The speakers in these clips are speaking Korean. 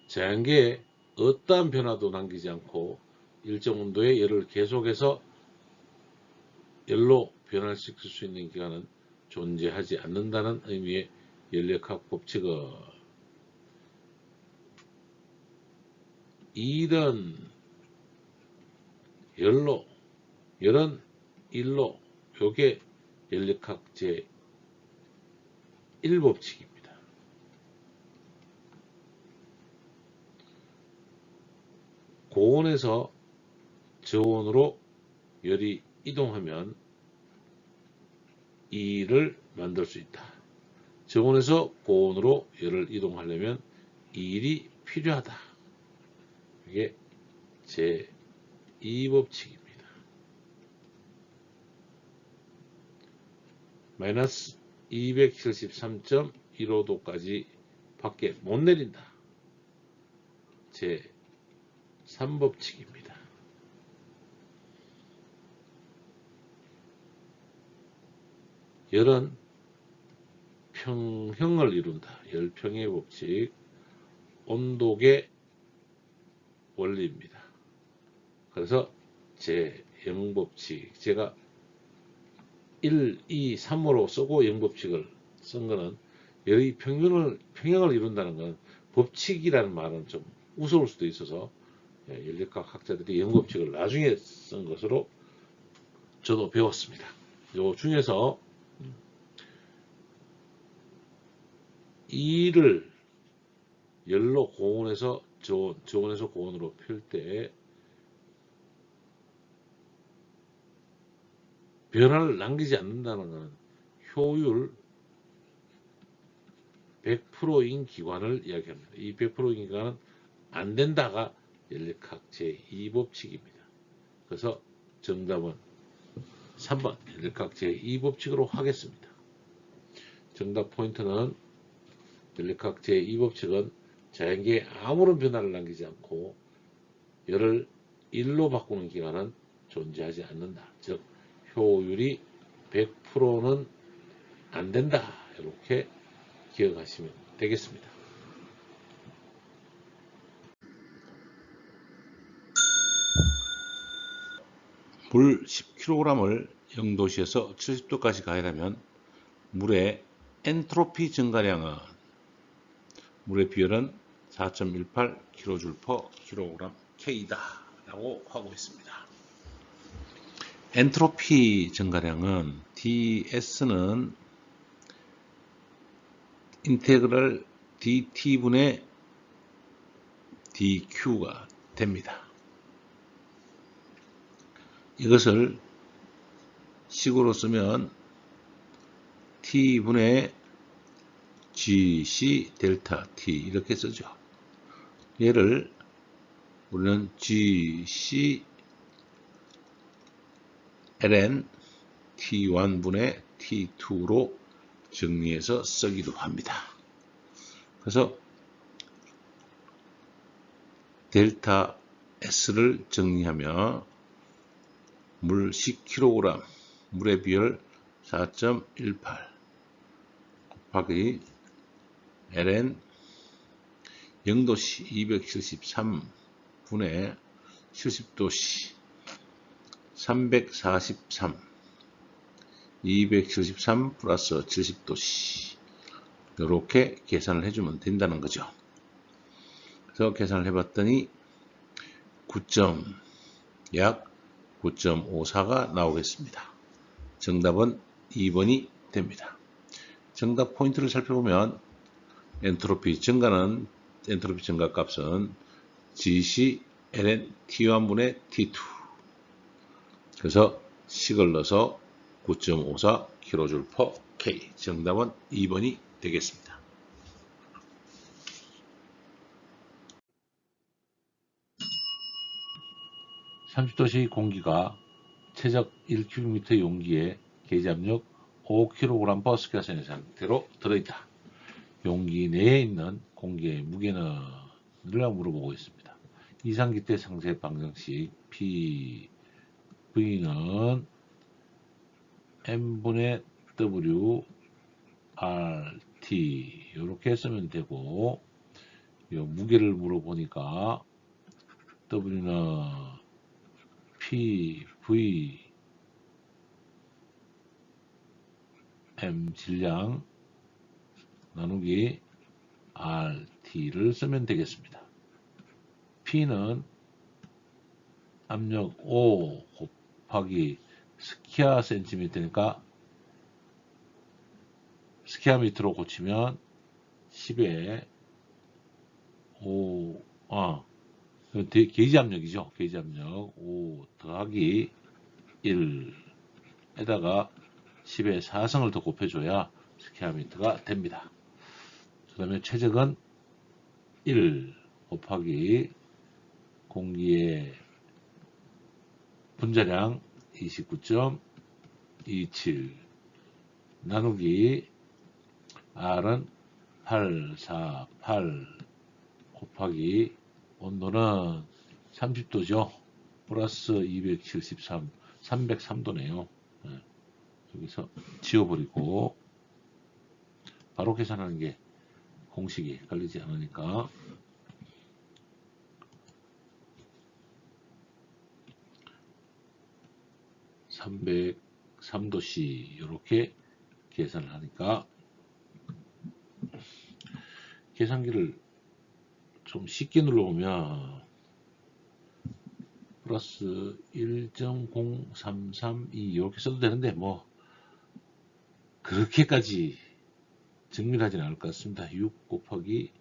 자연계에 어떠한 변화도 남기지 않고 일정 온도의 열을 계속해서 열로 변화시킬 수 있는 기관은 존재하지 않는다는 의미의 열역학 법칙은 이런 열은 일로 요게 열역학 제1법칙입니다. 고온에서 저온으로 열이 이동하면 이를 만들 수 있다. 저온에서 고온으로 열을 이동하려면 이일이 필요하다. 이게 제2법칙입니다. 마이너스 273.15도까지 밖에 못 내린다. 제3법칙입니다. 열은 평형을 이룬다. 열평의 법칙, 온도계 원리입니다. 그래서 제0법칙, 제가 1, 2, 3으로 쓰고 0법칙을 쓴 거는 열의 평형을 이룬다는 건 법칙이라는 말은 좀 우스울 수도 있어서 열역학 학자들이 0법칙을 나중에 쓴 것으로 저도 배웠습니다. 요 중에서 이를 열로 고온에서 저온에서 고온으로 필 때 변화를 남기지 않는다는 것은 효율 100%인 기관을 이야기합니다. 이 100%인 기관은 안 된다가 열역학 제2법칙입니다. 그래서 정답은 3번 열역학 제2법칙으로 하겠습니다. 정답 포인트는 열역학 제2법칙은 자연계에 아무런 변화를 남기지 않고 열을 1로 바꾸는 기관은 존재하지 않는다. 즉 효율이 100%는 안 된다. 이렇게 기억하시면 되겠습니다. 물 10kg을 0도씨에서 70도까지 가열하면 물의 엔트로피 증가량은 물의 비율은 4.18 kJ/kgK 라고 하고 있습니다. 엔트로피 증가량은 ds는 인테그럴 dt분의 dq가 됩니다. 이것을 식으로 쓰면 t분의 gc 델타 t 이렇게 쓰죠. 얘를 우리는 gc ln t1분의 t2로 정리해서 쓰기도 합니다. 그래서 델타 S를 정리하며 물 10kg 물의 비율 4.18 곱하기 ln 0도씨 273분의 70도씨 343 273 플러스 70도씨 이렇게 계산을 해주면 된다는 거죠. 그래서 계산을 해봤더니 약 9.54가 나오겠습니다. 정답은 2번이 됩니다. 정답 포인트를 살펴보면 엔트로피 증가 값은 gc ln t1분의 t2 그래서 식을 넣어서 9.54 kJ/K 정답은 2번이 되겠습니다. (30도씨) 공기가 최적 1km 용기에 계기압력 5kg/s 상태로 들어있다. 용기 내에 있는 공기의 무게는? 를 물어보고 있습니다. 이상기태 상세 방정식 V는 m분의 W RT 이렇게 쓰면 되고 무게를 물어보니까 W는 PV M 질량 나누기 RT를 쓰면 되겠습니다. P는 압력 5 곱하기 스키아 센티미터니까 스키아미터로 고치면 10에 5, 게이지 압력이죠. 게이지 압력 5 더하기 1에다가 10의 4승을 더 곱해줘야 스퀘어미터가 됩니다. 그 다음에 최적은 1 곱하기 공기의 분자량 29.27 나누기 R은 848 곱하기 온도는 30도죠. 플러스 273, 303도네요. 여기서 지워버리고 바로 계산하는 게 공식이 헷갈리지 않으니까 303도씨 이렇게 계산을 하니까 계산기를 좀 쉽게 눌러보면 플러스 1.0332 이렇게 써도 되는데 뭐 그렇게까지 정밀하지는 않을 것 같습니다. 6 곱하기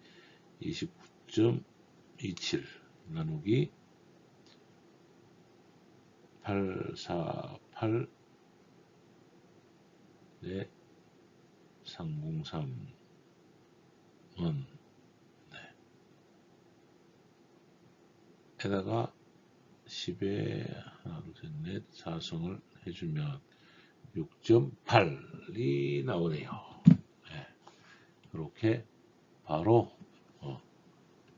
29.27 나누기 848 네, 303은 에다가 10에 하나 둘셋넷 4승을 해주면 6.8이 나오네요. 네, 이렇게 바로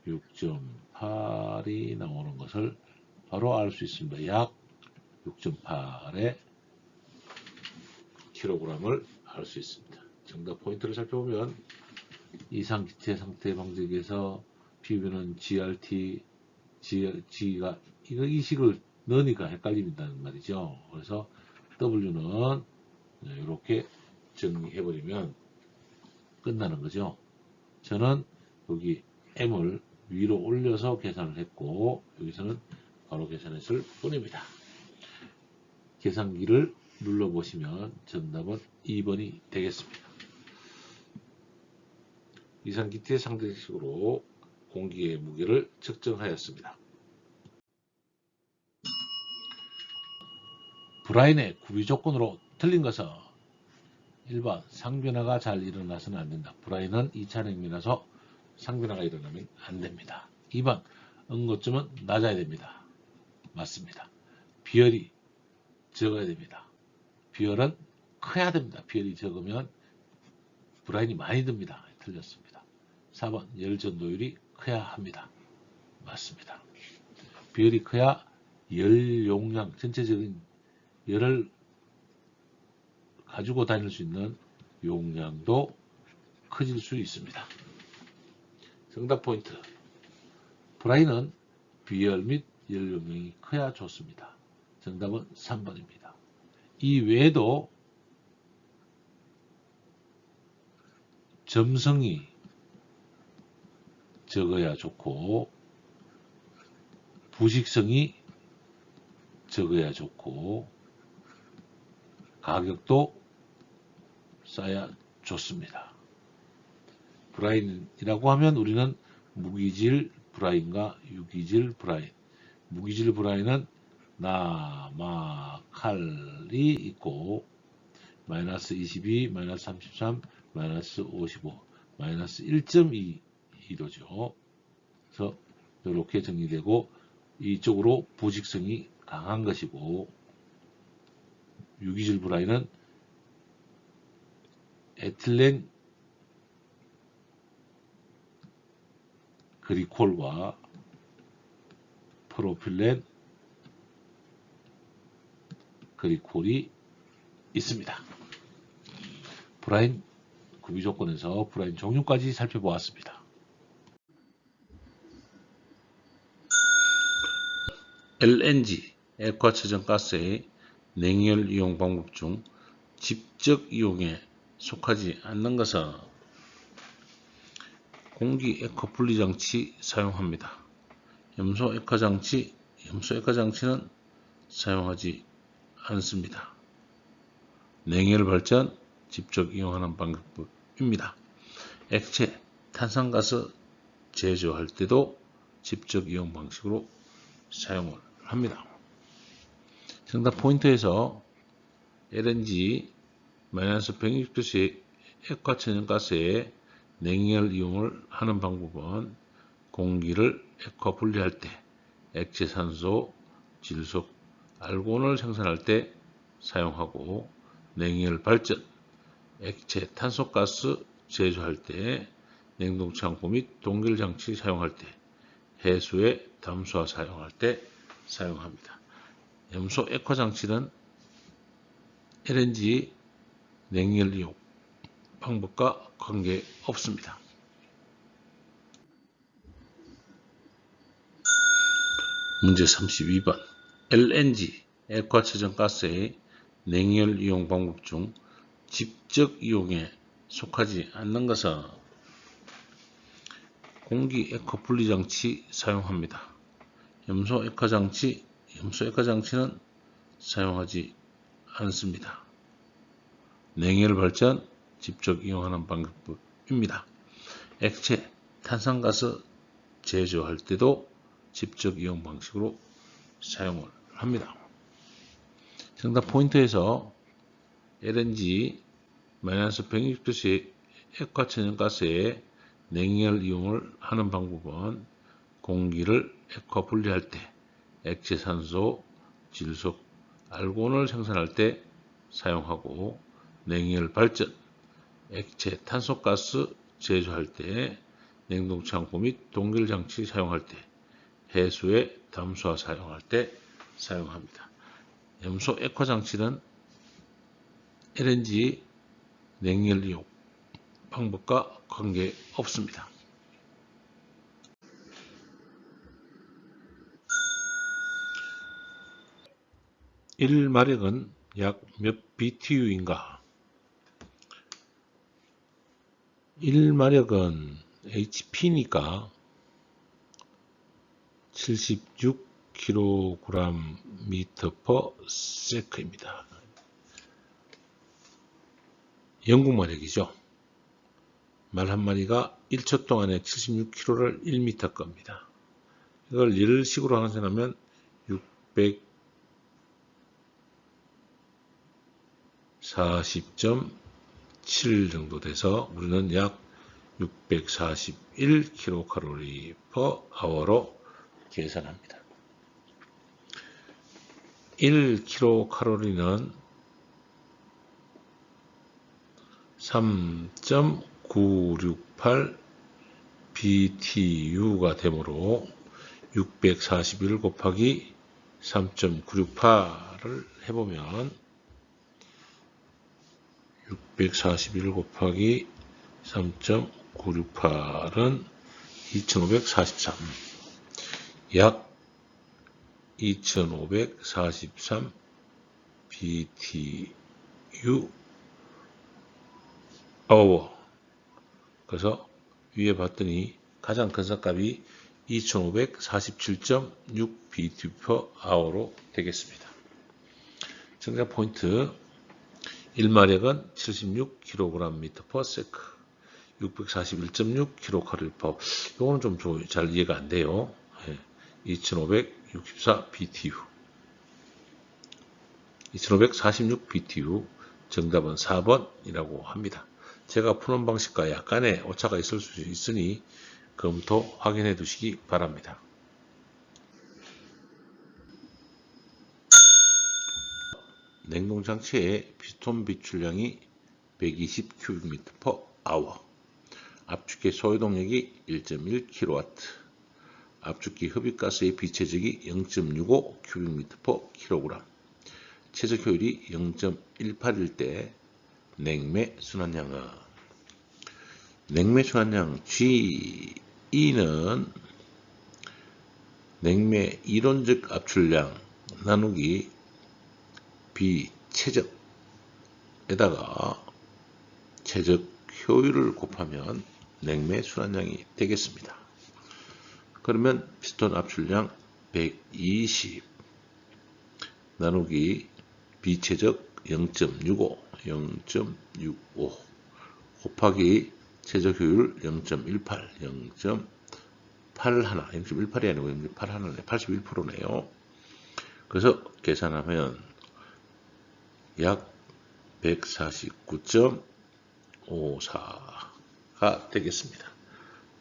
6.8이 나오는 것을 바로 알 수 있습니다. 약 6.8의 킬로그램을 알 수 있습니다. 정답 포인트를 살펴보면 이상 기체 상태 방정식에서 PV는 GRT, G가 이 식을 넣으니까 헷갈린다는 말이죠. 그래서 W는 이렇게 정리해버리면 끝나는 거죠. 저는 여기 M을 위로 올려서 계산을 했고 여기서는 바로 계산했을 뿐입니다. 계산기를 눌러보시면 정답은 2번이 되겠습니다. 이상 기체의 상대식으로 공기의 무게를 측정하였습니다. 브라인의 구비 조건으로 틀린 것은 1번 상변화가 잘 일어나서는 안된다. 브라인은 2차 냉면에서 상변화가 일어나면 안됩니다. 2번 응고점은 낮아야 됩니다. 맞습니다. 비열이 적어야 됩니다. 비열은 커야 됩니다. 비열이 적으면 브라인이 많이 듭니다. 틀렸습니다. 4번 열 전도율이 커야 합니다. 맞습니다. 비열이 커야 열 용량, 전체적인 열을 가지고 다닐 수 있는 용량도 커질 수 있습니다. 정답 포인트. 브라인은 비열 및 열 용량이 커야 좋습니다. 정답은 3번입니다. 이 외에도 점성이 적어야 좋고 부식성이 적어야 좋고 가격도 싸야 좋습니다. 브라인이라고 하면 우리는 무기질 브라인과 유기질 브라인, 무기질 브라인은 나, 마, 칼이 있고 마이너스 22, 마이너스 33, 마이너스 55, 마이너스 1.22도죠. 그래서 이렇게 정리되고 이쪽으로 부식성이 강한 것이고 유기질 브라인은 에틸렌 그리콜과 프로필렌 그리콜이 있습니다. 브라인 구비 조건에서 브라인 종류까지 살펴보았습니다. LNG, 액화천연가스의 냉열 이용 방법 중 직접 이용에 속하지 않는 것은 공기 액화 분리 장치 사용합니다. 염소 액화 장치는 사용하지 않습니다. 냉열 발전 직접 이용하는 방법입니다. 액체 탄산가스 제조할 때도 직접 이용 방식으로 사용을 합니다. 정답 포인트에서 LNG -160도씨의 액화천연가스의 냉열 이용을 하는 방법은 공기를 액화 분리할 때, 액체 산소, 질소, 알코올을 생산할 때 사용하고, 냉열 발전, 액체 탄소가스 제조할 때, 냉동창고 및 동결장치 사용할 때, 해수의 담수화 사용할 때 사용합니다. 염소 액화장치는 LNG 냉열 이용 방법과 관계없습니다. 문제 32번 LNG 액화천연가스의 냉열 이용 방법 중 직접 이용에 속하지 않는 것은 공기 액화 분리 장치 사용합니다. 염소 액화장치는 사용하지 않습니다. 냉열 발전 직접 이용하는 방법입니다. 액체 탄산가스 제조할 때도 직접 이용 방식으로 사용을 합니다. 정답 포인트에서 LNG -160도씨의 액화천연가스의 냉열 이용을 하는 방법은 공기를 액화 분리할 때, 액체 산소, 질소, 알코올을 생산할 때 사용하고, 냉열 발전, 액체 탄소가스 제조할 때, 냉동창고 및 동결장치 사용할 때, 해수의 담수화 사용할 때 사용합니다. 염소 액화장치는 LNG 냉열 이용 방법과 관계없습니다. (1마력은) 약 몇 BTU인가? 1마력은 HP니까 76kg/m입니다. 영국마력이죠. 말 한 마리가 1초 동안에 76kg를 1m 겁니다. 이걸 열식으로 환산하면 640.7 정도 돼서 우리는 약 641kcal/h로 계산합니다. 1kcal는 3.968 BTU가 되므로 641 곱하기 3.968을 해보면 641 곱하기 3.968은 2543, 약 2543 BTU hour. 그래서 위에 봤더니 가장 큰 삭값이 2547.6 BTU per hour로 되겠습니다. 정답 포인트 1마력은 76kg/m/s 641.6 kcal/h. 이거는 좀 잘 이해가 안 돼요. 2564 BTU 2546 BTU 정답은 4번이라고 합니다. 제가 푸는 방식과 약간의 오차가 있을 수 있으니 검토 확인해 두시기 바랍니다. 냉동장치의 피스톤 비출량이 120 cubic/h, 압축기 소요동력이 1.1kW, 압축기 흡입가스의 비체적이 0.65 cubic/kg, 최적 효율이 0.18일 때 냉매 순환량은 냉매 순환량 G는 냉매 이론적 압출량 나누기 비최적에다가 최적 효율을 곱하면 냉매 순환량이 되겠습니다. 그러면 피스톤 압출량 120 나누기 비최적 0.65 곱하기 최적 효율 0.18이 아니고 0.81네 81%네요. 그래서 계산하면 약 149.54가 되겠습니다.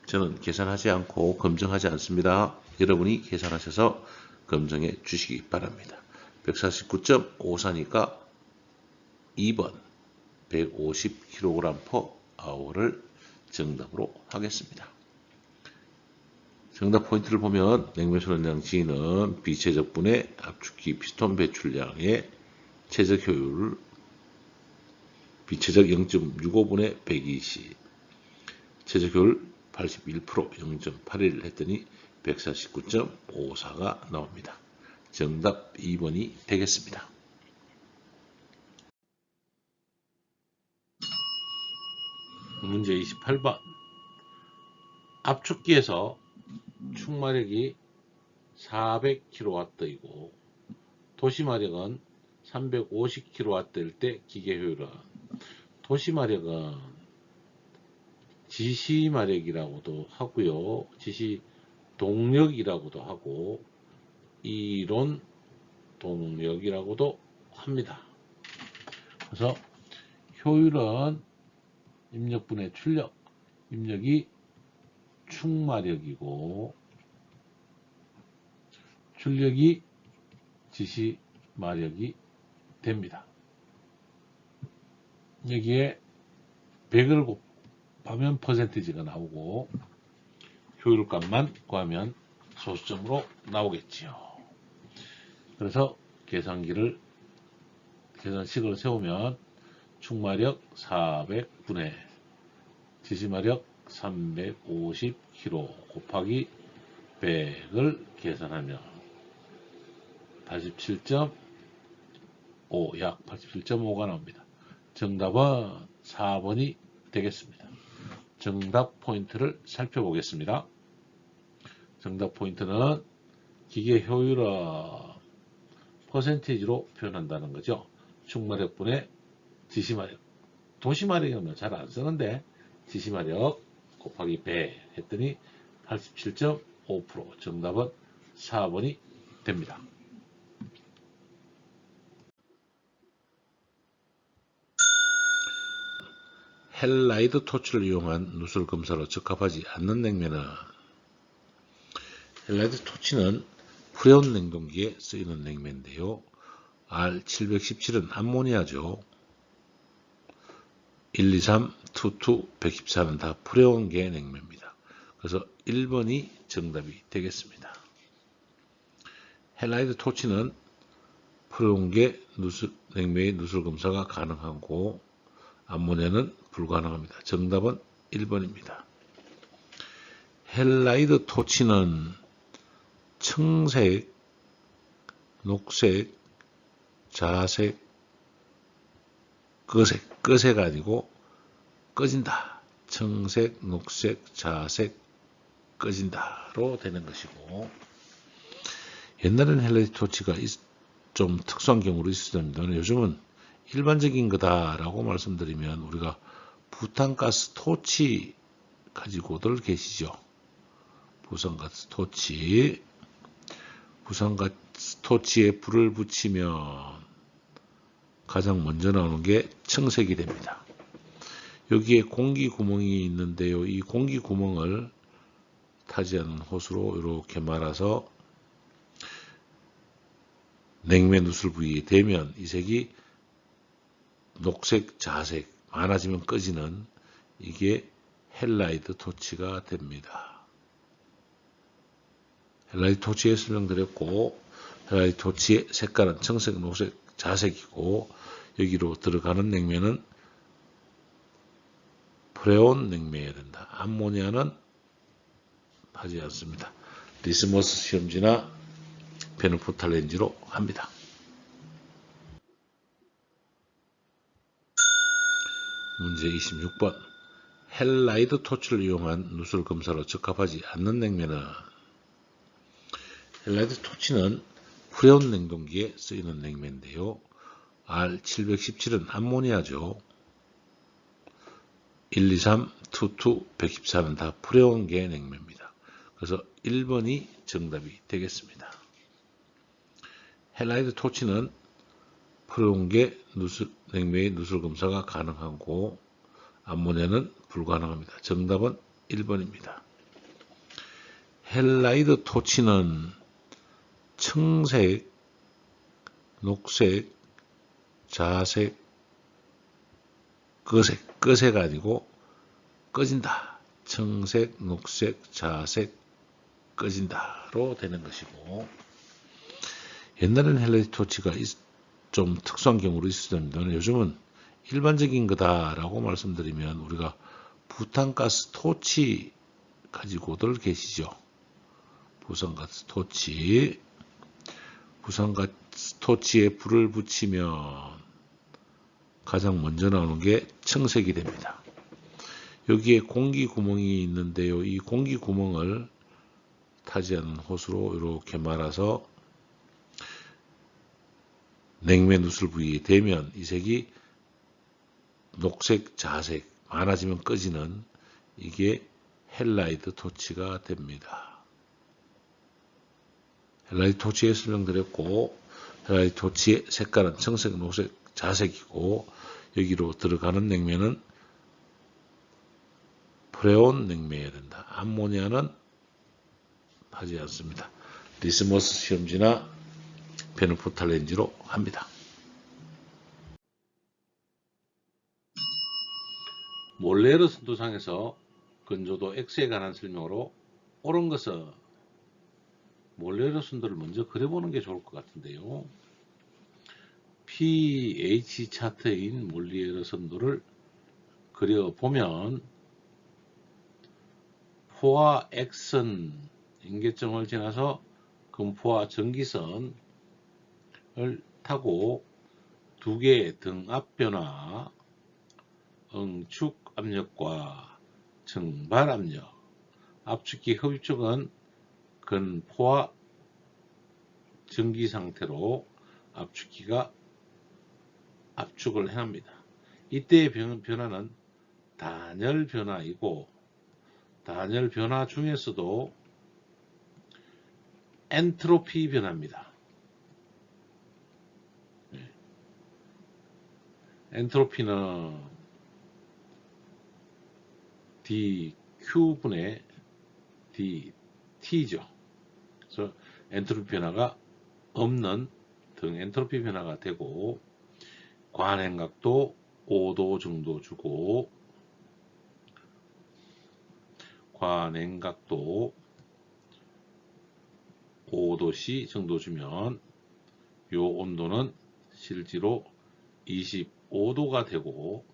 저는 계산하지 않고 검증하지 않습니다. 여러분이 계산하셔서 검증해 주시기 바랍니다. 149.54니까 2번 150kg/h를 정답으로 하겠습니다. 정답 포인트를 보면 냉매 순환량 G는 비최적분의 압축기 피스톤 배출량의 최적 효율 비최적 0.65분의 120 최적 효율 81% 0.81 했더니 149.54가 나옵니다. 정답 2번이 되겠습니다. 문제 28번 압축기에서 축마력이 400kW이고 도시마력은 350kW일 때 기계효율은 도시마력은 지시마력이라고도 하고요. 지시동력이라고도 하고 이론 동력이라고도 합니다. 그래서 효율은 입력분의 출력, 입력이 축마력이고 출력이 지시마력이 됩니다. 여기에 100을 곱하면 퍼센티지가 나오고 효율값만 구하면 소수점으로 나오겠지요. 그래서 계산식을 세우면 축마력 400분의 지시마력 350kg 곱하기 100을 계산하면 87.5, 약 87.5가 나옵니다. 정답은 4번이 되겠습니다. 정답 포인트를 살펴보겠습니다. 정답 포인트는 기계 효율을 퍼센티지로 표현한다는 거죠. 축마력분의 지시마력. 도시마력이면 잘 안 쓰는데 지시마력 곱하기 100 했더니 87.5%. 정답은 4번이 됩니다. 헬라이드 토치를 이용한 누설 검사로 적합하지 않는 냉매는 헬라이드 토치는 프레온 냉동기에 쓰이는 냉매인데요. R717은 암모니아죠. 123, 22, 114는 다 프레온계 냉매입니다. 그래서 1번이 정답이 되겠습니다. 헬라이드 토치는 프레온계 냉매의 누설 검사가 가능하고 암모니아는 불가능합니다. 정답은 1번입니다. 헬라이드 토치는 청색, 녹색, 자색, 끄색 아니고 꺼진다. 청색, 녹색, 자색, 꺼진다로 되는 것이고 옛날에는 헬라이드 토치가 좀 특수한 경우로 있었습니다. 요즘은 일반적인 거다라고 말씀드리면 우리가 부탄가스 토치 가지고들 계시죠. 부탄가스 토치에 불을 붙이면 가장 먼저 나오는 게 청색이 됩니다. 여기에 공기 구멍이 있는데요. 이 공기 구멍을 타지 않은 호스로 이렇게 말아서 냉매 누설 부위에 대면 이 색이 녹색, 자색, 많아지면 꺼지는 이게 헬라이드 토치가 됩니다. 헬라이드 토치에 설명드렸고 헬라이드 토치의 색깔은 청색, 녹색, 자색이고 여기로 들어가는 냉매는 프레온 냉매여야 된다. 암모니아는 하지 않습니다. 리스머스 시험지나 페누포탈 렌즈로 합니다. 문제 26번. 헬라이드 토치를 이용한 누설 검사로 적합하지 않는 냉매는, 헬라이드 토치는 프레온 냉동기에 쓰이는 냉매인데요. R717은 암모니아죠. 123, 22, 114는 다 프레온계 냉매입니다. 그래서 1번이 정답이 되겠습니다. 헬라이드 토치는 프레온계 냉매의 누설 검사가 가능하고 암모니아는 불가능합니다. 정답은 1번입니다. 헬라이드 토치는 청색, 녹색, 자색, 끄색 아니고 꺼진다. 청색, 녹색, 자색, 꺼진다로 되는 것이고, 옛날에는 헬라이드 토치가 좀 특수한 경우로 있었는데 요즘은 일반적인 거다라고 말씀드리면 우리가 부탄가스 토치 가지고들 계시죠. 부산가스 토치. 부산가스 토치에 불을 붙이면 가장 먼저 나오는 게 청색이 됩니다. 여기에 공기 구멍이 있는데요. 이 공기 구멍을 타지 않은 호스로 이렇게 말아서 냉매 누설 부위에 대면 이 색이 녹색, 자색, 많아지면 꺼지는 이게 헬라이드 토치가 됩니다. 헬라이드 토치에 설명드렸고, 헬라이드 토치의 색깔은 청색, 녹색, 자색이고, 여기로 들어가는 냉매는 프레온 냉매여야 된다. 암모니아는 하지 않습니다. 리스머스 시험지나 페누포탈 렌즈로 합니다. 몰레르 선도상에서 건조도 X에 관한 설명으로 옳은 것은, 몰레르 선도를 먼저 그려보는 게 좋을 것 같은데요. pH 차트인 몰레르 선도를 그려보면 포화 X선 인계점을 지나서 금포화 전기선을 타고 두 개의 등압 변화, 응축 압력과 증발 압력, 압축기 흡입 쪽은 근포화 전기 상태로 압축기가 압축을 해납니다. 이때의 변화는 단열 변화이고, 단열 변화 중에서도 엔트로피 변화입니다. 엔트로피는 dQ분의 dT죠. 그래서 엔트로피 변화가 없는 등 엔트로피 변화가 되고, 관행각도 5도 정도 주고, 관행각도 5도씨 정도 주면 요 온도는 실제로 25도가 되고,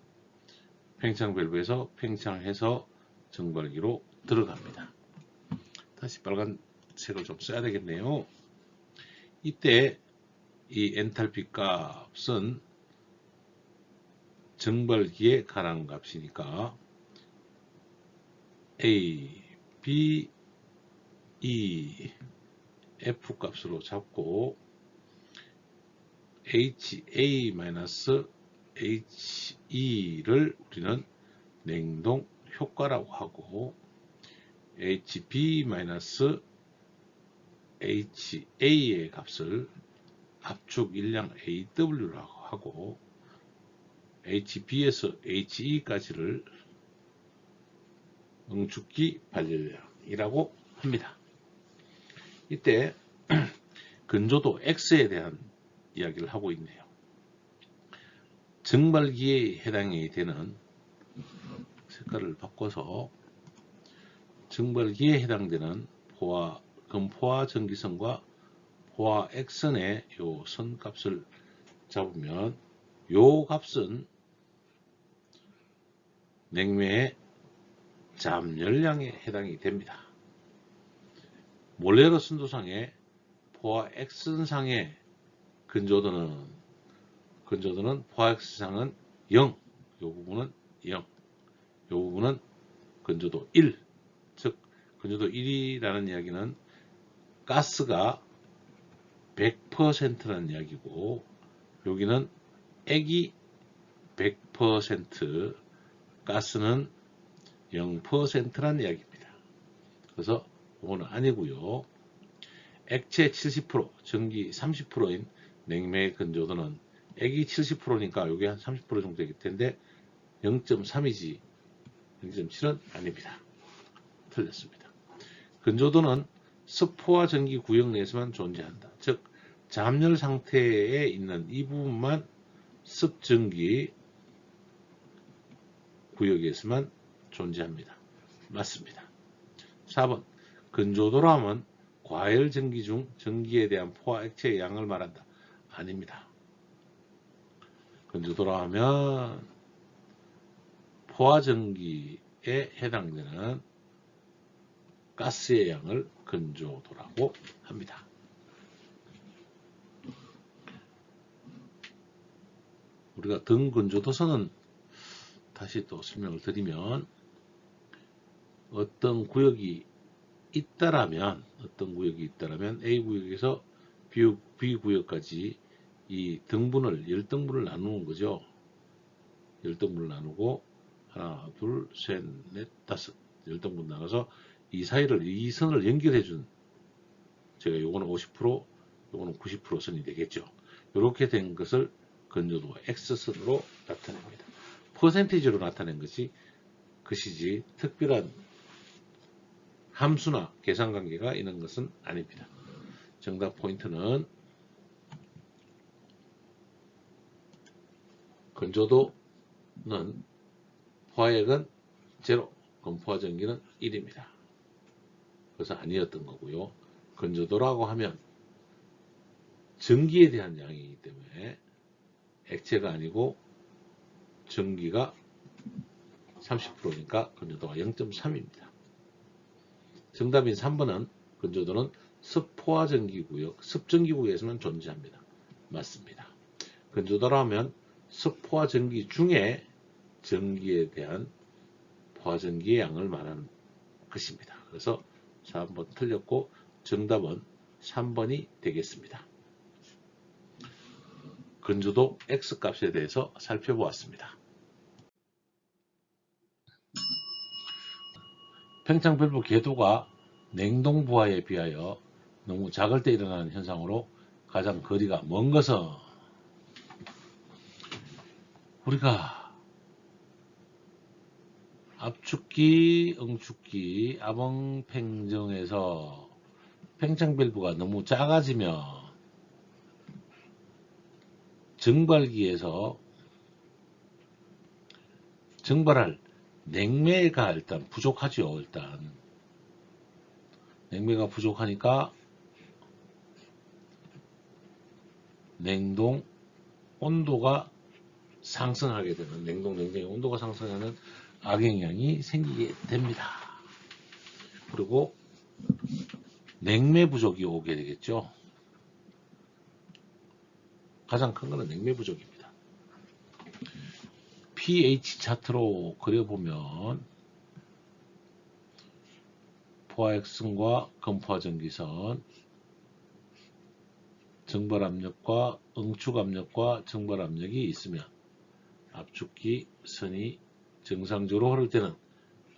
팽창밸브에서 팽창해서 증발기로 들어갑니다. 다시 빨간색을 좀 써야 되겠네요. 이때 이 엔탈피 값은 증발기에 관한 값이니까 A, B, E, F 값으로 잡고 HA-HE를 우리는 냉동 효과라고 하고, HB-HA의 값을 압축 일량 AW라고 하고, HB에서 HE까지를 응축기 발열량이라고 합니다. 이때 건조도 X에 대한 이야기를 하고 있네요. 증발기에 해당이 되는, 색깔을 바꿔서 증발기에 해당되는 금포화 전기선과 포화 X선의 요 선값을 잡으면 요 값은 냉매의 잠열량에 해당이 됩니다. 몰레르 순도상의 포화 X선상의 근조도는 포화 X상은 0, 요 부분은 0, 요 부분은 근조도 1, 즉 근조도 1이라는 이야기는 가스가 100%라는 이야기고, 여기는 액이 100%, 가스는 0%라는 이야기입니다. 그래서 이거는 아니고요. 액체 70%, 전기 30%인 냉매의 근조도는 액이 70%니까 여기 한 30% 정도 되기 텐데 0.3이지 0.7은 아닙니다. 틀렸습니다. 근조도는 습포와 전기 구역 내에서만 존재한다. 즉 잠열 상태에 있는 이 부분만 습전기 구역에서만 존재합니다. 맞습니다. 4번 근조도라 하면 과열 전기 중 전기에 대한 포화 액체의 양을 말한다. 아닙니다. 근조도라 하면 포화 전기에 해당되는 가스의 양을 근조도라고 합니다. 우리가 등근조도선은 다시 또 설명을 드리면, 어떤 구역이 있다라면 A 구역에서 B 구역까지 이 등분을 10등분을 나누는 거죠. 10등분을 나누고 하나, 둘, 셋, 넷, 다섯 10등분 나눠서 이 사이를 이 선을 연결해 준, 제가 요거는 50%, 요거는 90% 선이 되겠죠. 이렇게 된 것을 근조도 X선으로 나타냅니다. 퍼센티지로 나타낸 것이지 특별한 함수나 계산관계가 있는 것은 아닙니다. 정답 포인트는 근조도는 포화액은 0, 건포화 전기는 1입니다. 그래서 아니었던 거고요. 근조도라고 하면 전기에 대한 양이기 때문에 액체가 아니고 전기가 30%니까 근조도가 0.3입니다. 정답인 3번은 근조도는 습포화 전기구역, 습전기구역에서만 존재합니다. 맞습니다. 근조도라 하면 습포화 전기 중에 전기에 대한 포화 전기의 양을 말하는 것입니다. 그래서 4번 틀렸고 정답은 3번이 되겠습니다. 근조도 X값에 대해서 살펴보았습니다. 팽창밸브 궤도가 냉동 부하에 비하여 너무 작을 때 일어나는 현상으로 가장 거리가 먼 것은, 우리가 압축기, 응축기, 압응팽정에서 팽창밸브가 너무 작아지면 증발기에서 증발할 냉매가 일단 부족하죠. 일단 냉매가 부족하니까 냉동 온도가 상승하게 되는, 냉동 냉정의 온도가 상승하는 악영향이 생기게 됩니다. 그리고 냉매 부족이 오게 되겠죠. 가장 큰 것은 냉매 부족입니다. pH 차트로 그려보면 포화액선과 건포화 전기선, 증발압력과 응축압력과 증발압력이 있으면 압축기 선이 정상적으로 흐를 때는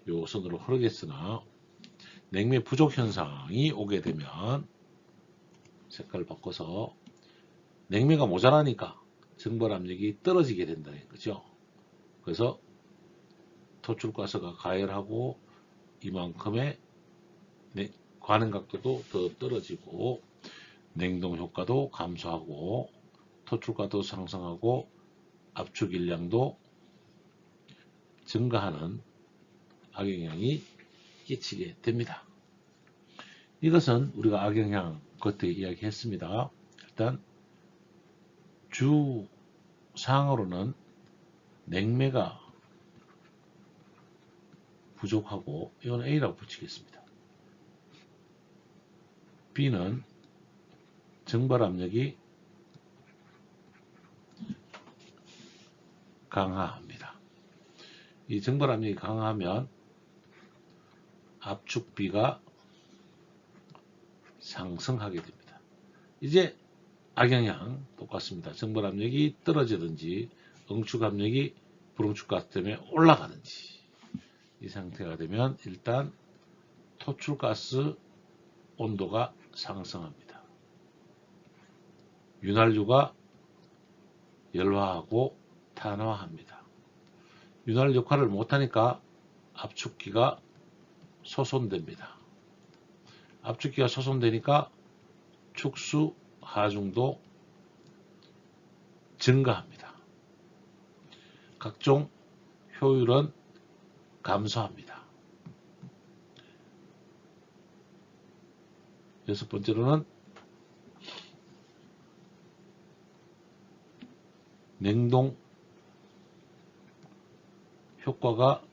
요 선으로 흐르겠으나, 냉매 부족 현상이 오게 되면 색깔을 바꿔서 냉매가 모자라니까 증발압력이 떨어지게 된다는 거죠. 그래서 토출가스가 가열하고 이만큼의 관행 각도도 더 떨어지고 냉동 효과도 감소하고 토출가도 상승하고 압축 일량도 증가하는 악영향이 끼치게 됩니다. 이것은 우리가 악영향 그때 이야기했습니다. 일단 주사항으로는 냉매가 부족하고, 이건 A라고 붙이겠습니다. B는 증발 압력이 강화합니다. 이 증발 압력이 강하면 압축 B가 상승하게 됩니다. 이제 악영향 똑같습니다. 증발 압력이 떨어지든지 응축 압력이 불응축 가스 때문에 올라가든지 이 상태가 되면 일단 토출가스 온도가 상승합니다. 윤활유가 열화하고 탄화합니다. 윤활 역할을 못하니까 압축기가 소손됩니다. 압축기가 소손되니까 축수 하중도 증가합니다. 각종 효율은 감소합니다. 여섯 번째로는 냉동 효과가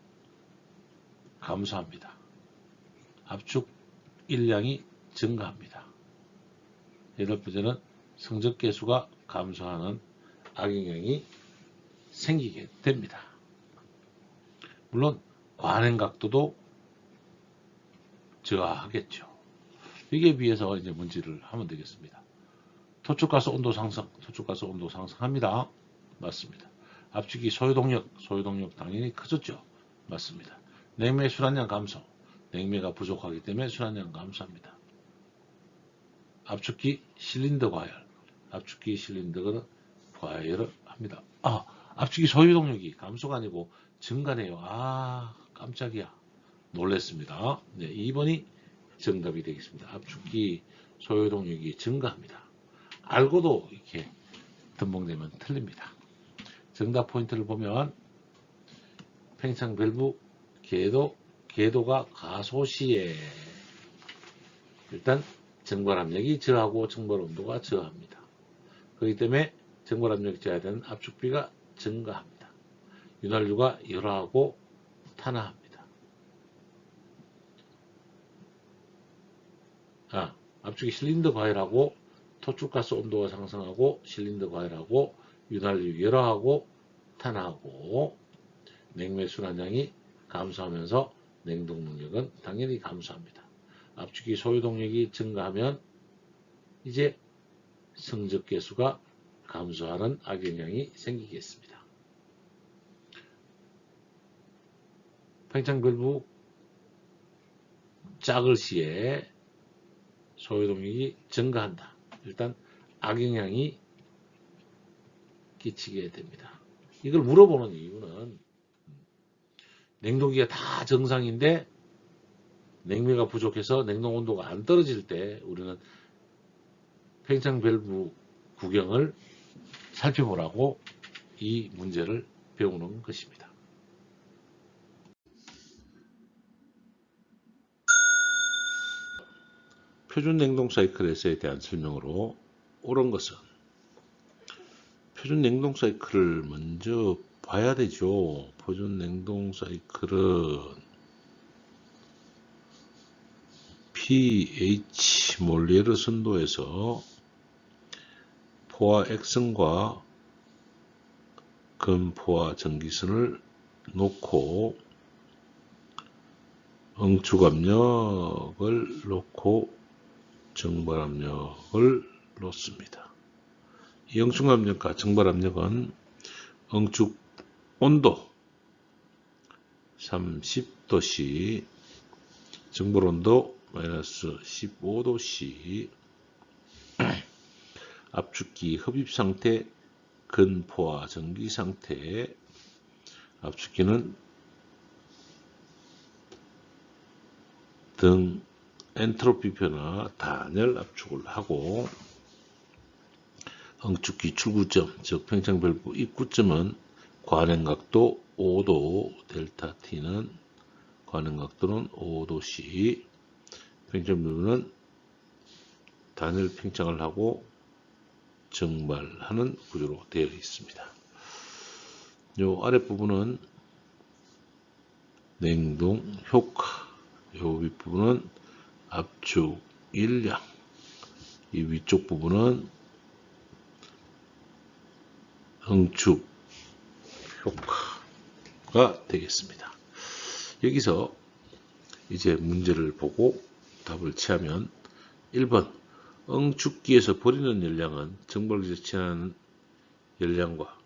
감소합니다. 압축 일량이 증가합니다. 여덟 번째는 성적 계수가 감소하는 악영향이 생기게 됩니다. 물론 관행 각도도 저하하겠죠. 여기에 비해서 이제 문제를 하면 되겠습니다. 토출가스 온도 상승, 토출가스 온도 상승합니다. 맞습니다. 압축기 소요동력 당연히 커졌죠. 맞습니다. 냉매 순환량 감소, 냉매가 부족하기 때문에 순환량 감소합니다. 압축기 실린더 과열, 압축기 실린더가 과열을 합니다. 압축기 소요동력이 감소가 아니고 증가네요. 깜짝이야. 놀랬습니다. 네, 2번이 정답이 되겠습니다. 압축기 소요동력이 증가합니다. 알고도 이렇게 덤벙대면 틀립니다. 정답 포인트를 보면 팽창 밸브 궤도가 가소 시에 일단 증발 압력이 저하고 증발 온도가 저하합니다. 그렇기 때문에 증발 압력이 저하되는 압축비가 증가합니다. 윤활유가 열화하고 탄화합니다. 압축기 실린더 과열하고 토출가스 온도가 상승하고 실린더 과열하고 윤활유 열화하고 탄화하고 냉매 순환량이 감소하면서 냉동 능력은 당연히 감소합니다. 압축기 소요동력이 증가하면 이제 성적 계수가 감소하는 악영향이 생기겠습니다. 팽창 밸브 작을 시에 소요동력이 증가한다. 일단 악영향이 끼치게 됩니다. 이걸 물어보는 이유는 냉동기가 다 정상인데 냉매가 부족해서 냉동 온도가 안 떨어질 때 우리는 팽창 밸브 구경을 살펴보라고 이 문제를 배우는 것입니다. 표준 냉동 사이클에서에 대한 설명으로 옳은 것은 표준 냉동 사이클을 먼저 봐야 되죠. 표준 냉동 사이클은 pH 몰리에르 선도에서 포화 액선과 건포화 전기선을 놓고 응축 압력을 놓고 증발 압력을 놓습니다. 이 응축 압력과 증발 압력은 응축 온도 30도씨, 증발 온도 마이너스 15도씨, 압축기 흡입 상태, 건포화 전기 상태, 압축기는 등 엔트로피 변화, 단열 압축을 하고 응축기 출구점, 즉 팽창 밸브 입구점은 관행각도 5도, 델타 T는 관행각도는 5도씨, 팽창 밸브는 단열 팽창을 하고 증발하는 구조로 되어 있습니다. 요 아랫부분은 냉동 효과, 요 윗부분은 압축 일량, 이 위쪽 부분은 응축 효과가 되겠습니다. 여기서 이제 문제를 보고 답을 취하면 1번 응축기에서 버리는 열량은 정발기에서 취하는 열량과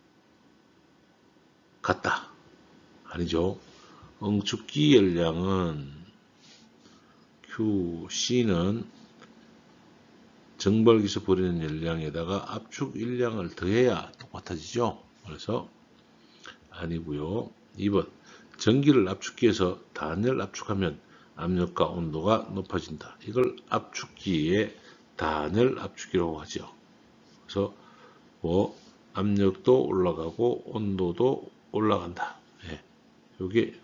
같다. 아니죠. 응축기 열량은 QC는 정발기에서 버리는 열량에다가 압축 열량을 더해야 똑같아지죠. 그래서 아니고요. 2번 전기를 압축기에서 단열 압축하면 압력과 온도가 높아진다. 이걸 압축기의 단열 압축기라고 하죠. 그래서 뭐 압력도 올라가고 온도도 올라간다. 예, 이게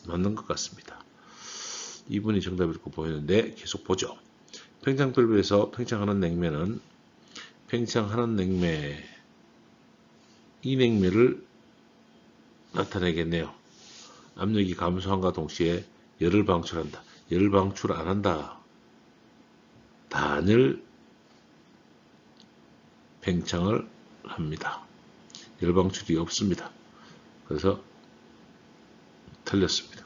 맞는 것 같습니다. 2번이 정답일 거 보이는데 계속 보죠. 팽창밸브에서 팽창하는 냉매는 팽창하는 냉매, 이 냉매를 나타내겠네요. 압력이 감소함과 동시에 열을 방출한다. 열을 방출 안 한다. 단열 팽창을 합니다. 열 방출이 없습니다. 그래서 틀렸습니다.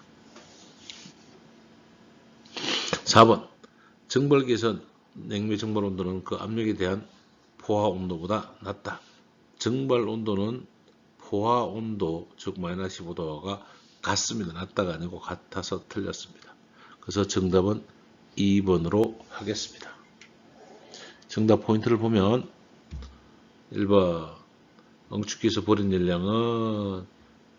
4번 정발기에서 냉매 정발 온도는 그 압력에 대한 포화 온도보다 낮다. 정발 온도는 포화 온도 즉 마이너스 15도가 같습니다. 낮다가 아니고 같아서 틀렸습니다. 그래서 정답은 2번으로 하겠습니다. 정답 포인트를 보면 1번 응축기에서 버린 열량은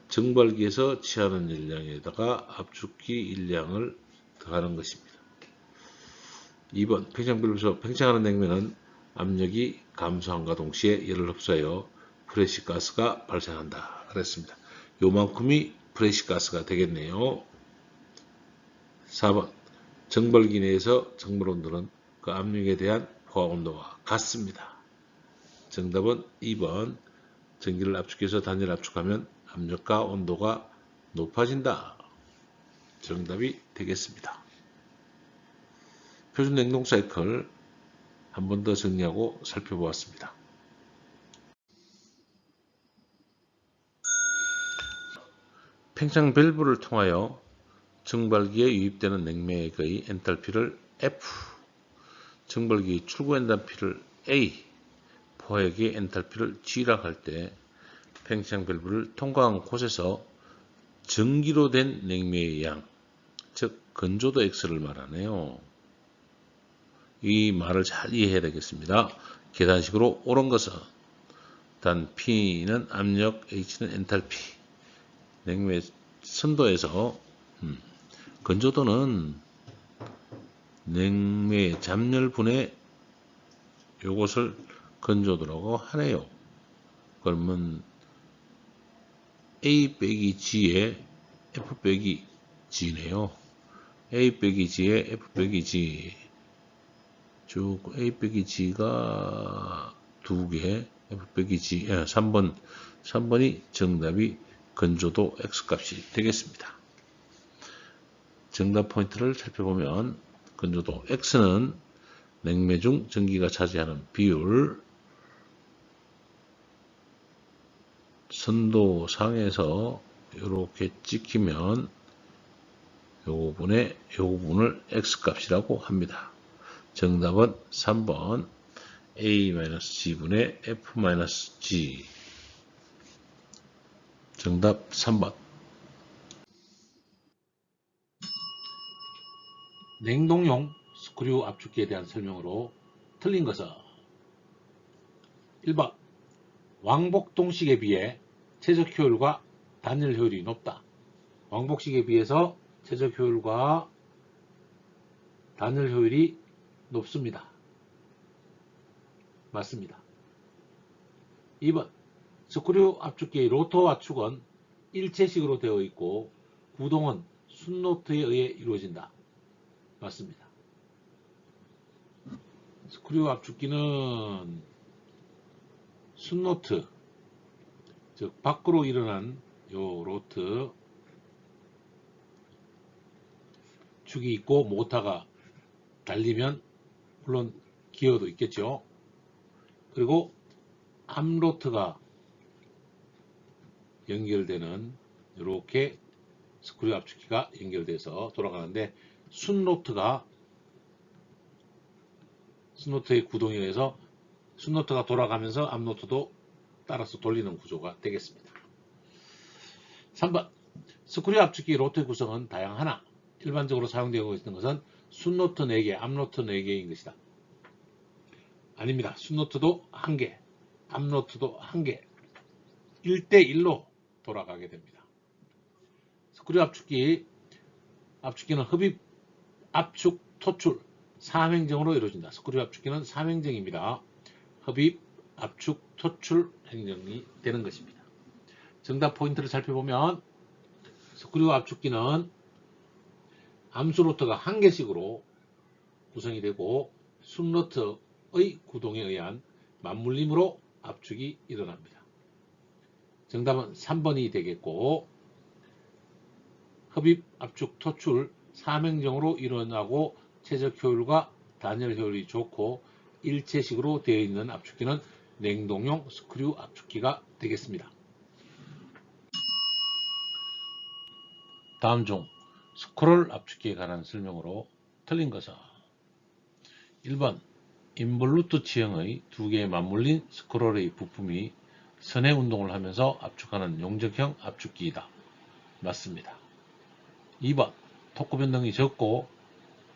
정발기에서 취하는 열량에다가 압축기 열량을 더하는 것입니다. 2번 팽창밸브에서 팽창하는 냉매는 압력이 감소함과 동시에 열을 흡수하여 프레시 가스가 발생한다. 그랬습니다. 요만큼이 프레시 가스가 되겠네요. 4번 정발기 내에서 정발 온도는 그 압력에 대한 포화 온도와 같습니다. 정답은 2번 전기를 압축해서 단열 압축하면 압력과 온도가 높아진다. 정답이 되겠습니다. 표준 냉동 사이클 한 번 더 정리하고 살펴보았습니다. 팽창 밸브를 통하여 정발기에 유입되는 냉매의 엔탈피를 F, 정발기 출구 엔탈피를 A, 포획의 엔탈피를 G라 할 때 팽창 밸브를 통과한 곳에서 전기로 된 냉매의 양, 즉 건조도 X를 말하네요. 이 말을 잘 이해해야 되겠습니다. 계산식으로 옳은 것은 단 P는 압력, H는 엔탈피, 냉매 선도에서 건조도는 냉매 잠열분의 요것을 건조도라고 하네요. 그러면 A 빼기 G에 F 빼기 G네요. A 빼기 G에 F 빼기 G 쭉 A 빼기 G가 2개 F 빼기 G 3번이 정답이 건조도 X값이 되겠습니다. 정답 포인트를 살펴보면 건조도 X는 냉매 중 전기가 차지하는 비율, 선도상에서 이렇게 찍히면 요 부분을 X값이라고 합니다. 정답은 3번 A-G분의 F-G. 정답 3번. 냉동용 스크류 압축기에 대한 설명으로 틀린 것은 1번 왕복동식에 비해 최적 효율과 단열 효율이 높다. 왕복식에 비해서 최적 효율과 단열 효율이 높습니다. 맞습니다. 2번 스크류 압축기의 로터 압축은 일체식으로 되어 있고 구동은 순노트에 의해 이루어진다. 맞습니다. 스크류 압축기는 순노트, 즉 밖으로 일어난 요 로트 축이 있고 모터가 달리면 물론 기어도 있겠죠. 그리고 암로트가 연결되는 이렇게 스크류 압축기가 연결돼서 돌아가는데 순로트의 구동에 의해서 순로트가 돌아가면서 암로트도 따라서 돌리는 구조가 되겠습니다. 3번 스크류 압축기 로트의 구성은 다양하나 일반적으로 사용되고 있는 것은 순로트 4개, 암로트 4개인 것이다. 아닙니다. 순로트도 1개, 암로트도 1개, 1대1로 돌아가게 됩니다. 스크류 압축기는 흡입, 압축, 토출 3행정으로 이루어진다. 스크류 압축기는 3행정입니다. 흡입, 압축, 토출 행정이 되는 것입니다. 정답 포인트를 살펴보면 스크류 압축기는 암수로트가 1개씩으로 구성이 되고 순로트의 구동에 의한 맞물림으로 압축이 일어납니다. 정답은 3번이 되겠고 흡입, 압축, 토출 3행정으로 일어나고 최적 효율과 단열 효율이 좋고 일체식으로 되어 있는 압축기는 냉동용 스크류 압축기가 되겠습니다. 다음 중 스크롤 압축기에 관한 설명으로 틀린 것은 1번 인볼루트 G형의 2개의 맞물린 스크롤의 부품이 선의 운동을 하면서 압축하는 용접형 압축기이다. 맞습니다. 2번 토크 변동이 적고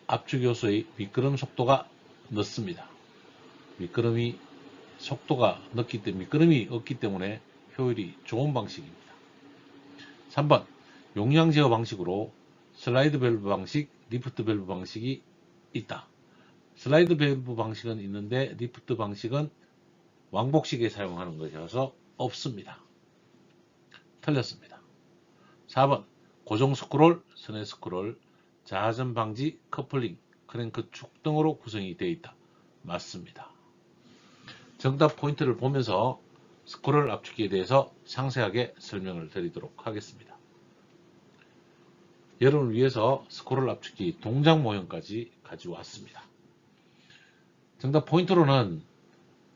압축 요소의 미끄럼 속도가 늦습니다. 미끄럼이 미끄럼이 없기 때문에 효율이 좋은 방식입니다. 3번 용량 제어 방식으로 슬라이드 밸브 방식, 리프트 밸브 방식이 있다. 슬라이드 밸브 방식은 있는데 리프트 방식은 왕복식에 사용하는 것이라서 없습니다. 틀렸습니다. 4번 고정 스크롤, 선의 스크롤, 자전 방지, 커플링, 크랭크 축 등으로 구성이 되어 있다. 맞습니다. 정답 포인트를 보면서 스크롤 압축기에 대해서 상세하게 설명을 드리도록 하겠습니다. 여러분을 위해서 스크롤 압축기 동작 모형까지 가져왔습니다. 정답 포인트로는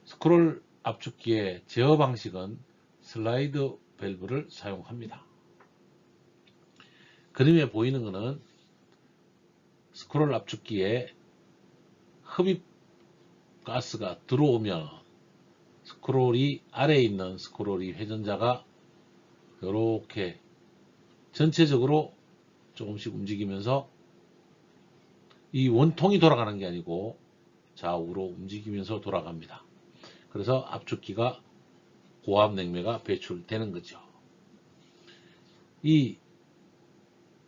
스크롤 압축기의 제어 방식은 슬라이드 밸브를 사용합니다. 그림에 보이는 것은 스크롤 압축기에 흡입 가스가 들어오면 스크롤이 아래에 있는 스크롤이 회전자가 이렇게 전체적으로 조금씩 움직이면서 이 원통이 돌아가는 게 아니고 좌우로 움직이면서 돌아갑니다. 그래서 압축기가 고압 냉매가 배출되는 거죠. 이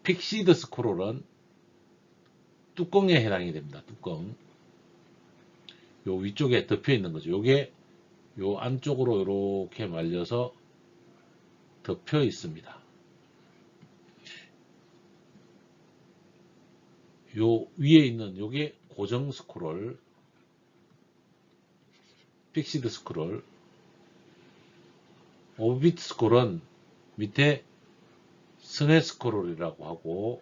픽시드 스크롤은 뚜껑에 해당이 됩니다. 뚜껑. 요 위쪽에 덮여 있는 거죠. 요게 요 안쪽으로 이렇게 말려서 덮여 있습니다. 요 위에 있는 요게 고정 스크롤, 픽시드 스크롤, 오비트 스크롤은 밑에 스네 스크롤이라고 하고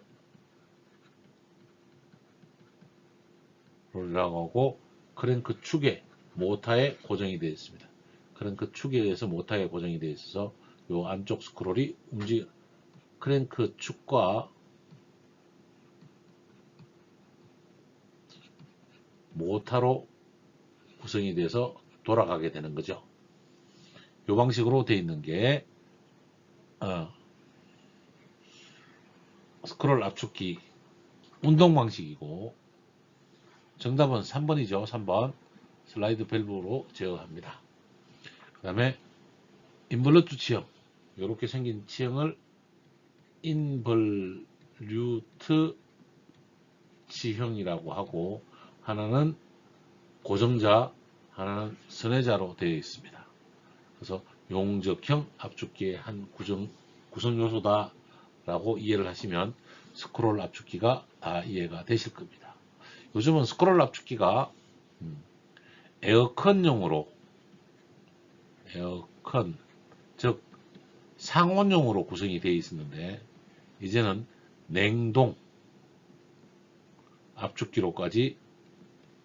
크랭크 축에 모터에 고정이 되어 있습니다. 크랭크 축에 의해서 모터에 고정이 되어 있어서 요 안쪽 스크롤이 크랭크 축과 모터로 구성이 돼서 돌아가게 되는 거죠. 이 방식으로 되어 있는 게 스크롤 압축기 운동 방식이고 정답은 3번이죠. 3번 슬라이드 밸브로 제어합니다. 그 다음에 인볼루트 G형 이렇게 생긴 G형을 인볼루트 G형이라고 하고 하나는 고정자, 하나는 선회자로 되어 있습니다. 그래서 용접형 압축기의 한 구성 요소다 라고 이해를 하시면 스크롤 압축기가 다 이해가 되실 겁니다. 요즘은 스크롤 압축기가 에어컨, 즉 상온용으로 구성이 되어 있었는데 이제는 냉동 압축기로까지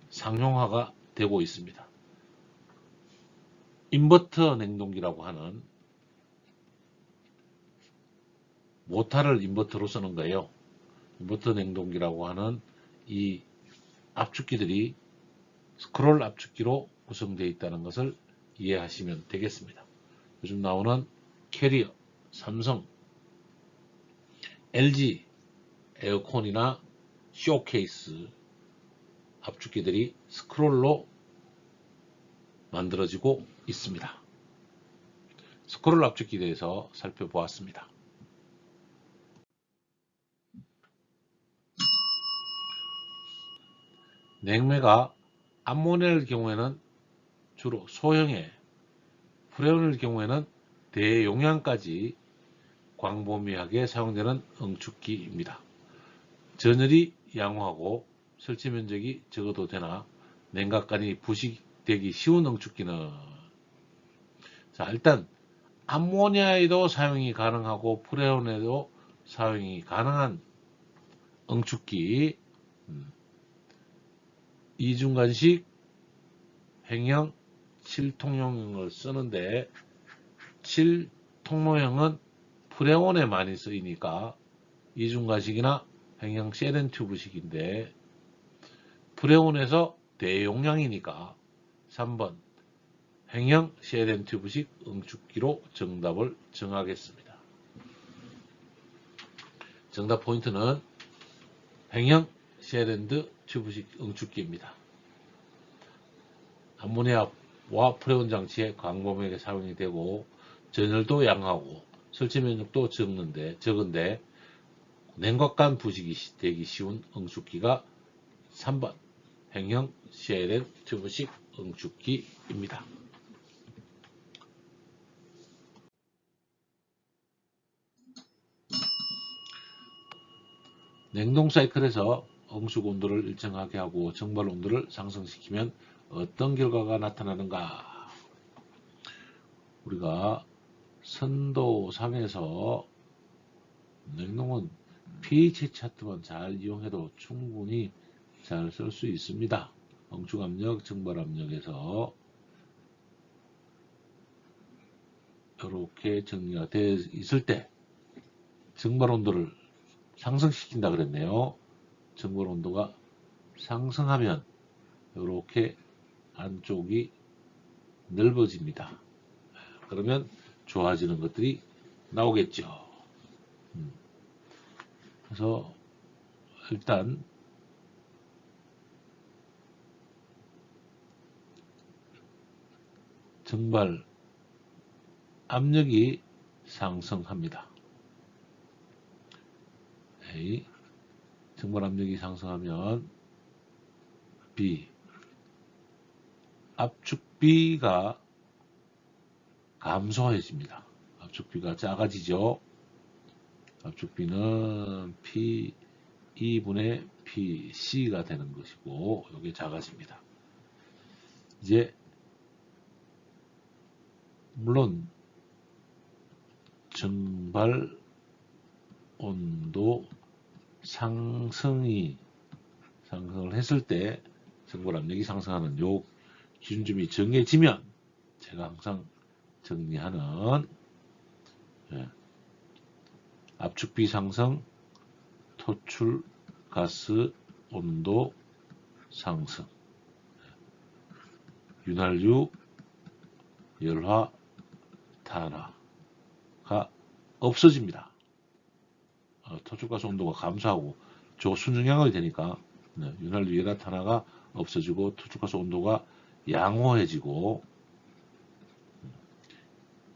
상용화가 되고 있습니다. 인버터 냉동기라고 하는 모타를 인버터로 쓰는 거예요. 인버터 냉동기라고 하는 이 압축기들이 스크롤 압축기로 구성되어 있다는 것을 이해하시면 되겠습니다. 요즘 나오는 캐리어, 삼성, LG 에어컨이나 쇼케이스 압축기들이 스크롤로 만들어지고 있습니다. 스크롤 압축기에 대해서 살펴보았습니다. 냉매가 암모니아일 경우에는 주로 소형의, 프레온일 경우에는 대용량까지 광범위하게 사용되는 응축기입니다. 전열이 양호하고 설치 면적이 적어도 되나 냉각관이 부식되기 쉬운 응축기는, 자, 일단 암모니아에도 사용이 가능하고 프레온에도 사용이 가능한 응축기, 이중간식 횡형 7통로형을 쓰는데 7통로형은 프레온에 많이 쓰이니까 이중간식이나 횡형 쉐덴 튜브식인데 프레온에서 대용량이니까 3번 횡형 쉐덴 튜브식 응축기로 정답을 정하겠습니다. 정답 포인트는 횡형 쉐덴 튜브식 응축기입니다. 암모니아와 프레온 장치에 광범위하게 사용이 되고 전열도 양하고 설치 면적도 적은데 냉각관 부식이 되기 쉬운 응축기가 3번 횡형 쉐덴 튜브식 응축기입니다. 냉동 사이클에서 응축 온도를 일정하게 하고 정발 온도를 상승시키면 어떤 결과가 나타나는가? 우리가 선도상에서 냉동은 pH 차트만 잘 이용해도 충분히 잘 쓸 수 있습니다. 응축 압력, 정발 압력에서 이렇게 정리가 되어 있을 때 정발 온도를 상승시킨다 그랬네요. 정발 온도가 상승하면 이렇게 안쪽이 넓어집니다. 그러면 좋아지는 것들이 나오겠죠. 그래서 일단 정발 압력이 상승합니다. A. 정발 압력이 상승하면 B. 압축비가 감소해집니다. 압축비가 작아지죠. 압축비는 P 2분의 PC가 되는 것이고 이게 작아집니다. 이제 물론 정발 온도 상승을 했을 때 정발 압력이 상승하는 요 기준점이 정해지면 제가 항상 정리하는 압축비 상승, 토출 가스 온도 상승, 윤활유 열화 탄화가 없어집니다. 토출가스 온도가 감소하고 조순증량이 되니까 윤활유 열화 탄화가 없어지고 토출가스 온도가 양호해지고,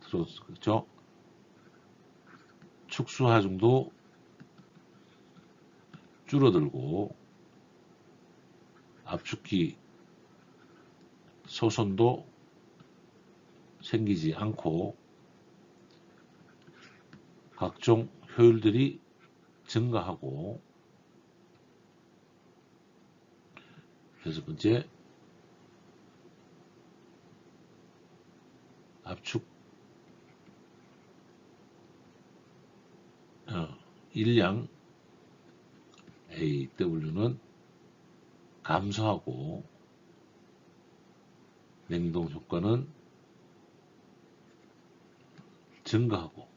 그렇죠? 축수하중도 줄어들고 압축기 소선도 생기지 않고 각종 효율들이 증가하고, 여섯 번째 압축 일량 AW는 감소하고 냉동 효과는 증가하고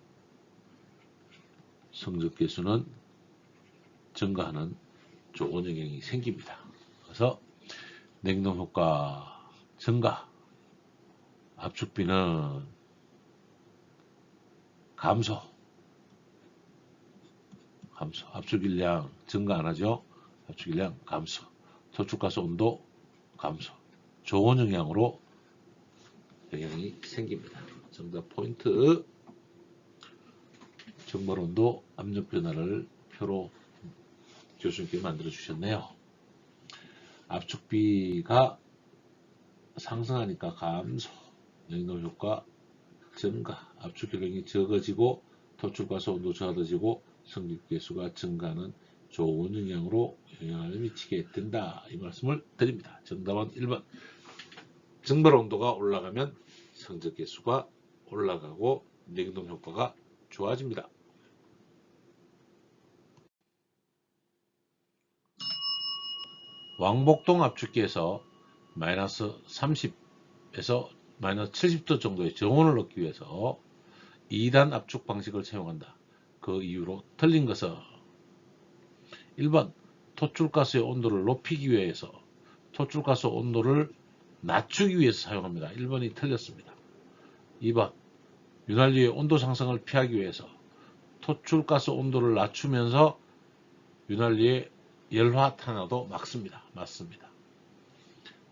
성적계수는 증가하는 좋은 영향이 생깁니다. 그래서 냉동 효과 증가, 압축비는 감소, 압축일량 증가 안 하죠. 압축일량 감소, 토출가스 온도 감소, 좋은 영향으로 영향이 생깁니다. 정답 포인트, 정발온도 압력 변화를 표로 교수님께 만들어 주셨네요. 압축비가 상승하니까 감소, 냉동 효과 증가, 압축기량이 적어지고 토출가스 온도 적어지고 성립계수가 증가하는 좋은 영향으로 영향을 미치게 된다. 이 말씀을 드립니다. 정답은 1번. 증발 온도가 올라가면 성적계수가 올라가고 냉동 효과가 좋아집니다. 왕복동 압축기에서 마이너스 30에서 마이너스 70도 정도의 저온을 얻기 위해서 2단 압축 방식을 사용한다. 그 이유로 틀린 것은 1번 토출가스의 온도를 높이기 위해서 토출가스 온도를 낮추기 위해서 사용합니다. 1번이 틀렸습니다. 2번 윤활유의 온도 상승을 피하기 위해서 토출가스 온도를 낮추면서 윤활유의 열화 탄화도 막습니다. 맞습니다.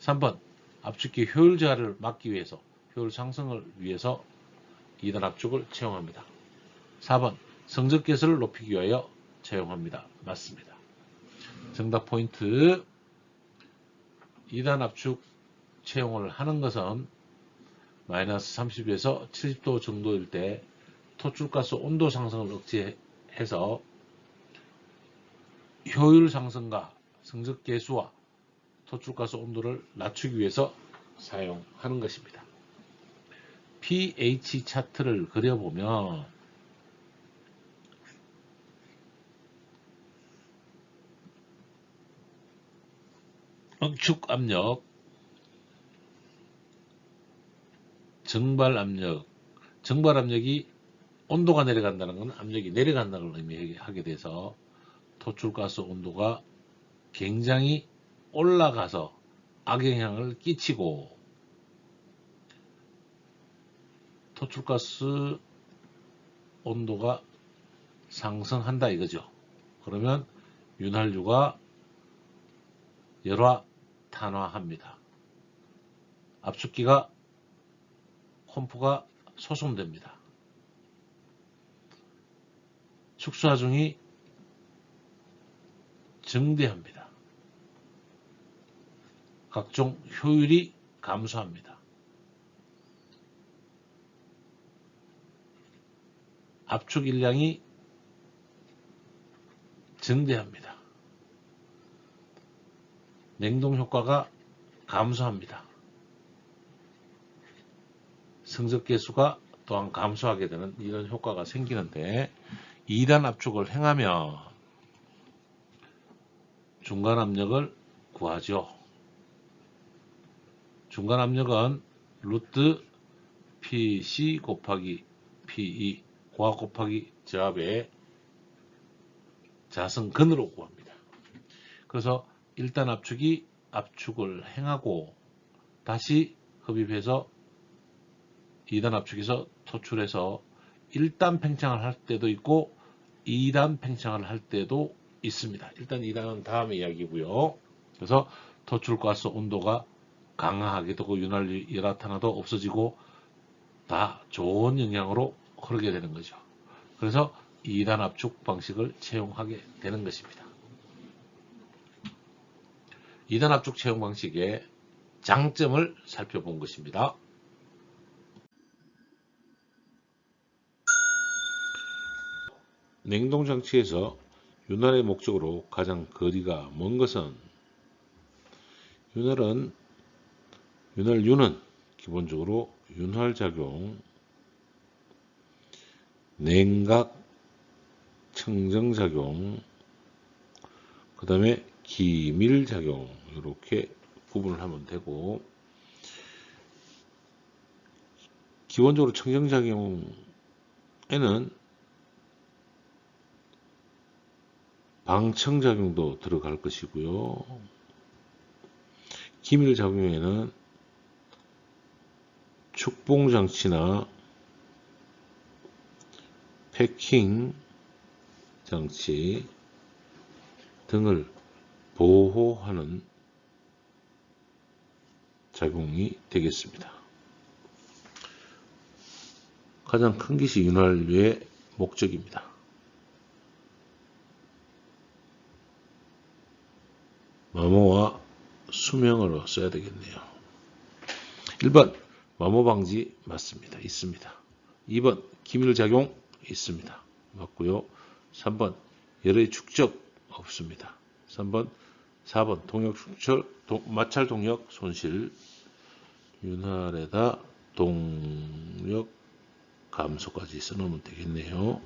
3번 압축기 효율 저하를 막기 위해서 효율 상승을 위해서 2단 압축을 채용합니다. 4번 성적계수를 높이기 위하여 채용합니다. 맞습니다. 정답 포인트, 2단 압축 채용을 하는 것은 마이너스 30에서 70도 정도일 때 토출가스 온도 상승을 억제해서 효율 상승과 성적계수와 토출가스 온도를 낮추기 위해서 사용하는 것입니다. pH 차트를 그려보면 응축 압력, 정발 압력, 정발 압력이 온도가 내려간다는 것은 압력이 내려간다는 걸 의미하게 돼서 토출가스 온도가 굉장히 올라가서 악영향을 끼치고 토출가스 온도가 상승한다 이거죠. 그러면 윤활유가 열화 탄화합니다. 압축기가 펌프가 소송됩니다. 축소하중이 증대합니다. 각종 효율이 감소합니다. 압축일량이 증대합니다. 냉동 효과가 감소합니다. 성적계수가 또한 감소하게 되는 이런 효과가 생기는데 2단 압축을 행하면 중간 압력을 구하죠. 중간 압력은 루트 PC 곱하기 PE 고압 곱하기 저압의 자성근으로 구합니다. 그래서 1단 압축이 압축을 행하고 다시 흡입해서 2단 압축에서 토출해서 1단 팽창을 할 때도 있고 2단 팽창을 할 때도 있습니다. 일단 2단은 다음의 이야기고요. 그래서 토출가스 온도가 강하게 되고 윤활유 열화탄화도 없어지고 다 좋은 영향으로 흐르게 되는 거죠. 그래서 2단 압축 방식을 채용하게 되는 것입니다. 2단 압축 채용 방식의 장점을 살펴본 것입니다. 냉동장치에서 윤활의 목적으로 가장 거리가 먼 것은 윤활유는 기본적으로 윤활작용, 냉각, 청정작용, 그 다음에 기밀작용 이렇게 구분을 하면 되고 기본적으로 청정작용에는 방청작용도 들어갈 것이고요. 기밀작용에는 축봉장치나 패킹 장치 등을 보호하는 작용이 되겠습니다. 가장 큰 것이 윤활유의 목적입니다. 마모와 수명으로 써야 되겠네요. 1번 마모 방지 맞습니다. 있습니다. 2번 기밀작용 있습니다. 맞고요. 3번 열의 축적 없습니다. 3번 4번 동력 축철 마찰 동력 손실 윤활에다 동력 감소까지 써놓으면 되겠네요.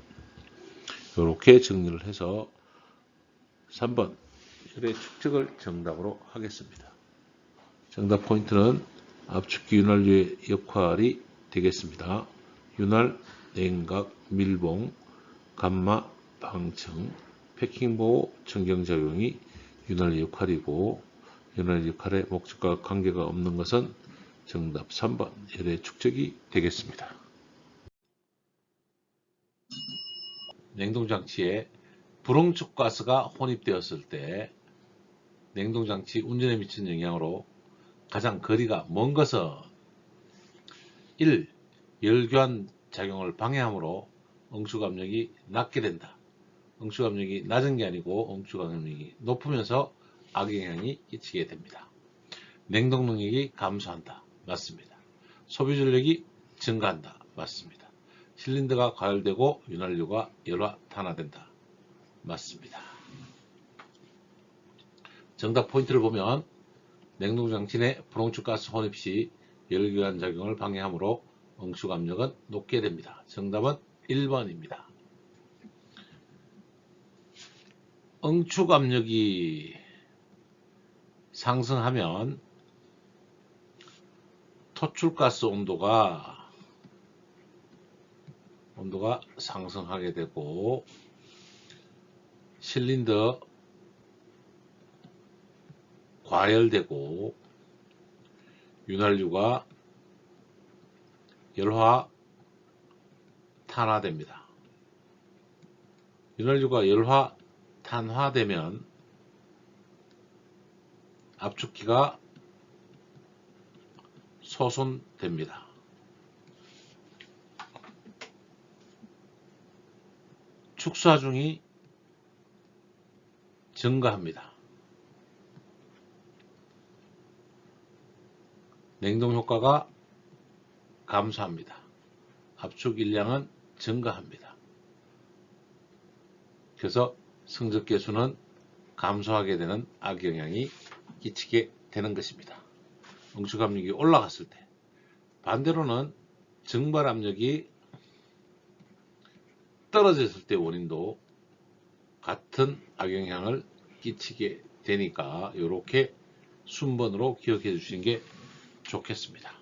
이렇게 정리를 해서 3번 열의 축적을 정답으로 하겠습니다. 정답 포인트는 압축기 윤활유의 역할이 되겠습니다. 윤활, 냉각, 밀봉, 감마, 방청, 패킹보호, 청정작용이 윤활유 역할이고 윤활유 역할의 목적과 관계가 없는 것은 정답 3번 열의 축적이 되겠습니다. 냉동장치에 불응축 가스가 혼입되었을 때 냉동장치 운전에 미치는 영향으로 가장 거리가 먼 것은 1. 열교환 작용을 방해하므로 응축압력이 낮게 된다. 응축압력이 낮은 게 아니고 응축압력이 높으면서 악영향이 끼치게 됩니다. 냉동 능력이 감소한다. 맞습니다. 소비 전력이 증가한다. 맞습니다. 실린더가 가열되고 윤활유가 열화 탄화된다. 맞습니다. 정답 포인트를 보면 냉동장치 내 불응축가스 혼입 시 열교환 작용을 방해하므로 응축압력은 높게 됩니다. 정답은 1번입니다. 응축압력이 상승하면 토출가스 온도가 상승하게 되고 실린더 과열되고 윤활유가 열화 탄화됩니다. 윤활유가 열화 탄화되면 압축기가 소손됩니다. 축소하중이 증가합니다. 냉동 효과가 감소합니다. 압축 일량은 증가합니다. 그래서 성적 계수는 감소하게 되는 악영향이 끼치게 되는 것입니다. 응축압력이 올라갔을 때, 반대로는 증발압력이 떨어졌을 때 원인도 같은 악영향을 끼치게 되니까 이렇게 순번으로 기억해 주시는 게 좋겠습니다.